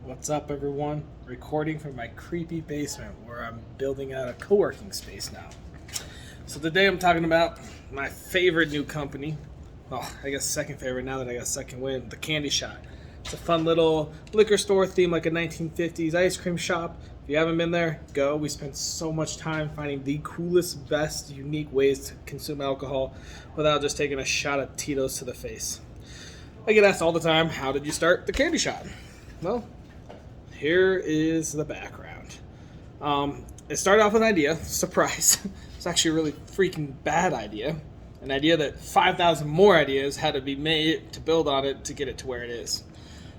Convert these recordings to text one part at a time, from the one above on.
What's up, everyone? Recording from my creepy basement where I'm building out a co working space now. So, today I'm talking about my favorite new company. Well, I guess second favorite now that I got second wind, the Candyshot. It's a fun little liquor store theme like a 1950s ice cream shop. If you haven't been there, go. We spent so much time finding the coolest, best, unique ways to consume alcohol without just taking a shot of Tito's to the face. I get asked all the time, how did you start the Candyshot? Well, here is the background. It started off with an idea, surprise. It's actually a really freaking bad idea. An idea that 5,000 more ideas had to be made to build on it to get it to where it is.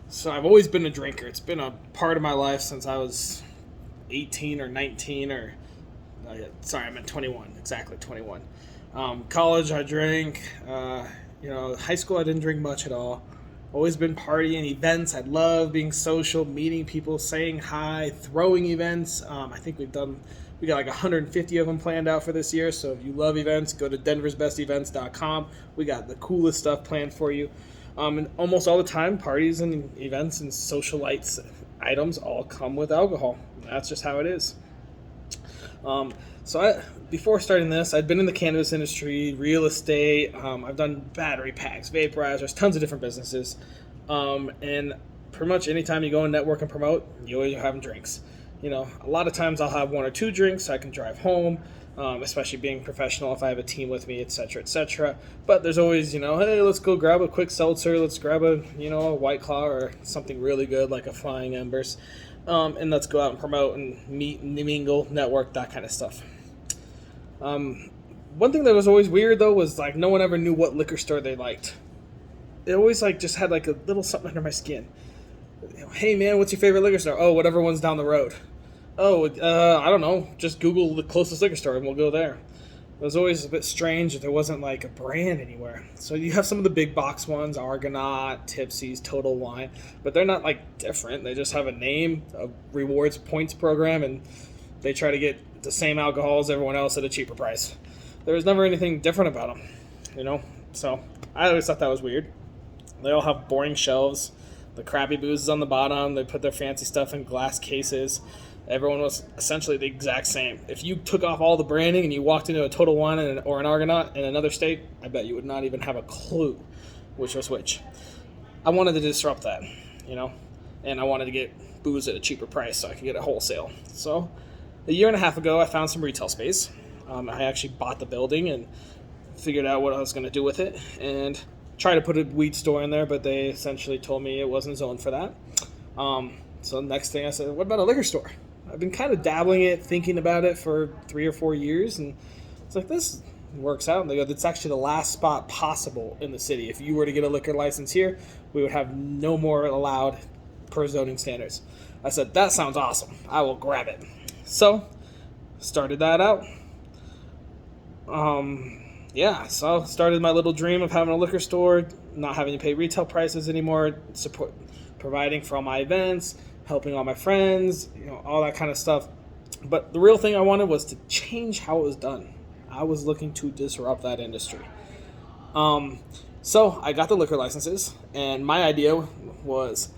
So I've always been a drinker. It's been a part of my life since I was 18 or 19 or... sorry, I meant 21. Exactly, 21. College, I drank. High school, I didn't drink much at all. Always been partying, events. I love being social, meeting people, saying hi, throwing events. I think we got like 150 of them planned out for this year. So if you love events, go to denversbestevents.com. We got the coolest stuff planned for you. And almost all the time, parties and events and socialites items all come with alcohol. That's just how it is. Before starting this, I'd been in the cannabis industry, real estate. I've done battery packs, vaporizers, tons of different businesses. And pretty much anytime you go and network and promote, you always are having drinks. A lot of times I'll have one or two drinks so I can drive home, especially being professional if I have a team with me, etc., etc. But there's always, hey, let's go grab a quick seltzer. Let's grab a White Claw or something really good like a Flying Embers. And let's go out and promote and meet, mingle, network, that kind of stuff. One thing that was always weird, though, was, no one ever knew what liquor store they liked. It always, just had, a little something under my skin. Hey, man, what's your favorite liquor store? Oh, whatever one's down the road. Oh, I don't know. Just Google the closest liquor store and we'll go there. It was always a bit strange that there wasn't, a brand anywhere. So you have some of the big box ones, Argonaut, Tipsy's, Total Wine, but they're not, different. They just have a name, a rewards points program, and they try to get the same alcohol as everyone else at a cheaper price. There was never anything different about them, So I always thought that was weird. They all have boring shelves. The crappy booze is on the bottom. They put their fancy stuff in glass cases. Everyone was essentially the exact same. If you took off all the branding and you walked into a Total Wine or an Argonaut in another state, I bet you would not even have a clue which was which. I wanted to disrupt that, and I wanted to get booze at a cheaper price so I could get it wholesale. So a year and a half ago, I found some retail space. I actually bought the building and figured out what I was going to do with it and tried to put a weed store in there, but they essentially told me it wasn't zoned for that. So next thing I said, what about a liquor store? I've been kind of dabbling it, thinking about it for 3 or 4 years, and it's this works out. And they go, that's actually the last spot possible in the city. If you were to get a liquor license here, we would have no more allowed per zoning standards. I said, that sounds awesome. I will grab it. So, started that out. So started my little dream of having a liquor store, not having to pay retail prices anymore, providing for all my events, helping all my friends, all that kind of stuff. But the real thing I wanted was to change how it was done. I was looking to disrupt that industry. So I got the liquor licenses, and my idea was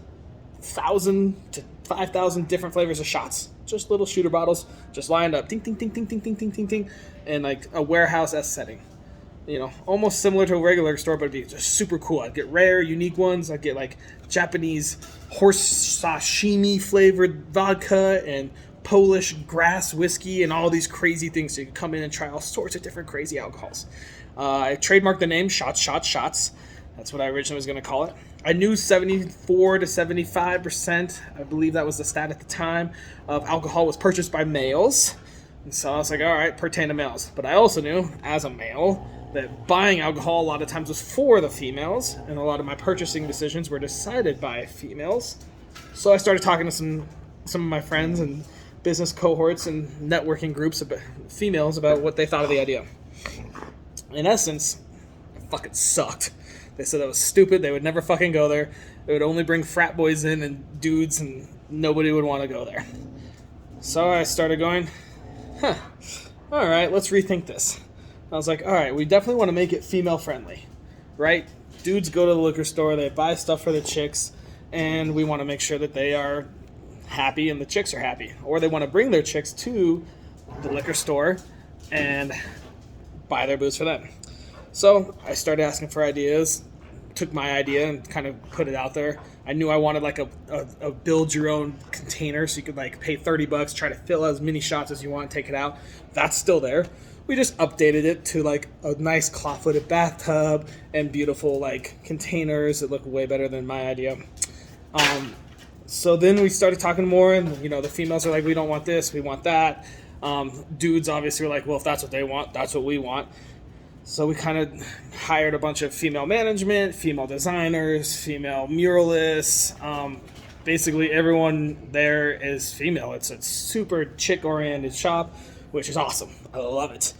1,000 to 5,000 different flavors of shots. Just little shooter bottles, just lined up, ding, ding, ding, ding, ding, ding, ding, ding, ding, in a warehouse-esque setting. Almost similar to a regular store, but it'd be just super cool. I'd get rare, unique ones. I'd get Japanese horse sashimi flavored vodka and Polish grass whiskey and all these crazy things. So you could come in and try all sorts of different crazy alcohols. I trademarked the name Shots. That's what I originally was going to call it. I knew 74 to 75%, I believe that was the stat at the time, of alcohol was purchased by males. And so I was like, all right, pertain to males. But I also knew, as a male, that buying alcohol a lot of times was for the females, and a lot of my purchasing decisions were decided by females. So I started talking to some of my friends and business cohorts and networking groups about females about what they thought of the idea. In essence, it fucking sucked. They said that was stupid. They would never fucking go there. It would only bring frat boys in and dudes, and nobody would want to go there. So I started going, all right, let's rethink this. I was like, all right, we definitely want to make it female friendly, right? Dudes go to the liquor store, they buy stuff for the chicks, and we want to make sure that they are happy and the chicks are happy, or they want to bring their chicks to the liquor store and buy their booze for them. So I started asking for ideas, took my idea and kind of put it out there. I knew I wanted like a build your own container, so you could like pay $30, try to fill as many shots as you want, take it out. That's still there. We just updated it to like a nice claw-footed bathtub and beautiful like containers that look way better than my idea. So then we started talking more, and the females are like, we don't want this, we want that. Dudes obviously were like, well, if that's what they want, that's what we want. So we kind of hired a bunch of female management, female designers, female muralists. Basically everyone there is female. It's a super chick-oriented shop, which is awesome. I love it.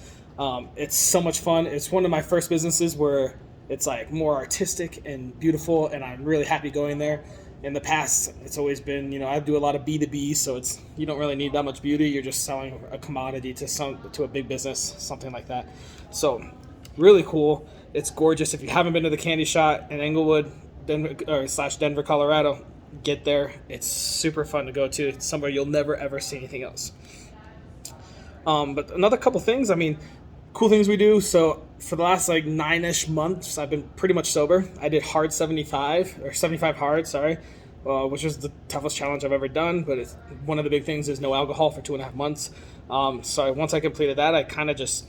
It's so much fun. It's one of my first businesses where it's like more artistic and beautiful, and I'm really happy going there. In the past, it's always been, I do a lot of B2B, so you don't really need that much beauty. You're just selling a commodity to a big business, something like that. So really cool. It's gorgeous. If you haven't been to the Candyshot in Englewood, Denver, Colorado, get there. It's super fun to go to. It's somewhere you'll never ever see anything else. But another couple ththings, cool things we do. So for the last like 9-ish months, I've been pretty much sober. I did hard 75 hard, which was the toughest challenge I've ever done. But one of the big things is no alcohol for 2.5 months. So once I completed that, I kind of just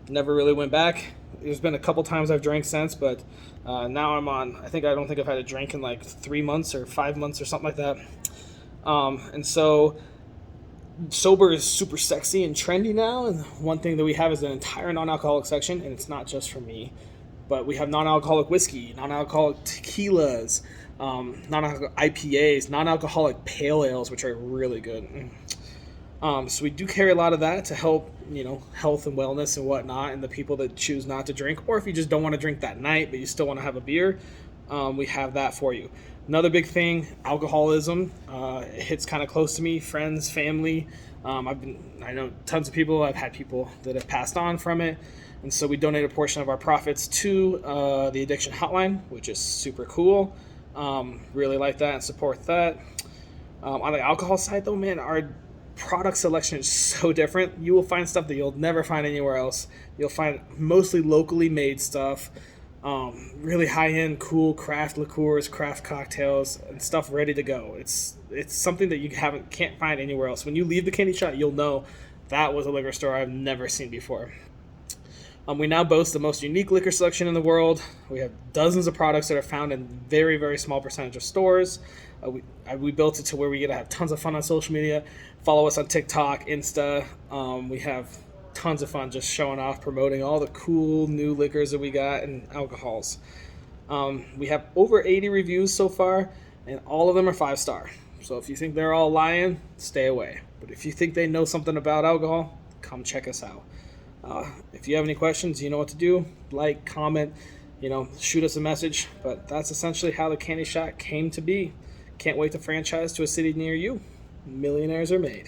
never really went back. There's been a couple times I've drank since, but now I'm on, I don't think I've had a drink in like 3 months or 5 months or something like that. And so sober is super sexy and trendy now, and one thing that we have is an entire non-alcoholic section, and it's not just for me, but we have non-alcoholic whiskey, non-alcoholic tequilas, non-alcoholic IPAs, non-alcoholic pale ales, which are really good. So we do carry a lot of that to help health and wellness and whatnot, and the people that choose not to drink, or if you just don't want to drink that night but you still want to have a beer, we have that for you. Another big thing, alcoholism. It hits kind of close to me, friends, family. I know tons of people. I've had people that have passed on from it. And so we donate a portion of our profits to the addiction hotline, which is super cool. Really like that and support that. On the alcohol side though, man, our product selection is so different. You will find stuff that you'll never find anywhere else. You'll find mostly locally made stuff. Really high-end, cool craft liqueurs, craft cocktails, and stuff ready to go. It's something that you can't find anywhere else. When you leave the Candyshot, you'll know that was a liquor store I've never seen before. We now boast the most unique liquor selection in the world. We have dozens of products that are found in very, very small percentage of stores. We built it to where we get to have tons of fun on social media. Follow us on TikTok, Insta. We have tons of fun just showing off, promoting all the cool new liquors that we got and alcohols. We have over 80 reviews so far, and all of them are 5-star. So if you think they're all lying, stay away. But if you think they know something about alcohol, come check us out. If you have any questions, you know what to do. Like, comment, shoot us a message. But that's essentially how the Candyshot came to be. Can't wait to franchise to a city near you. Millionaires are made.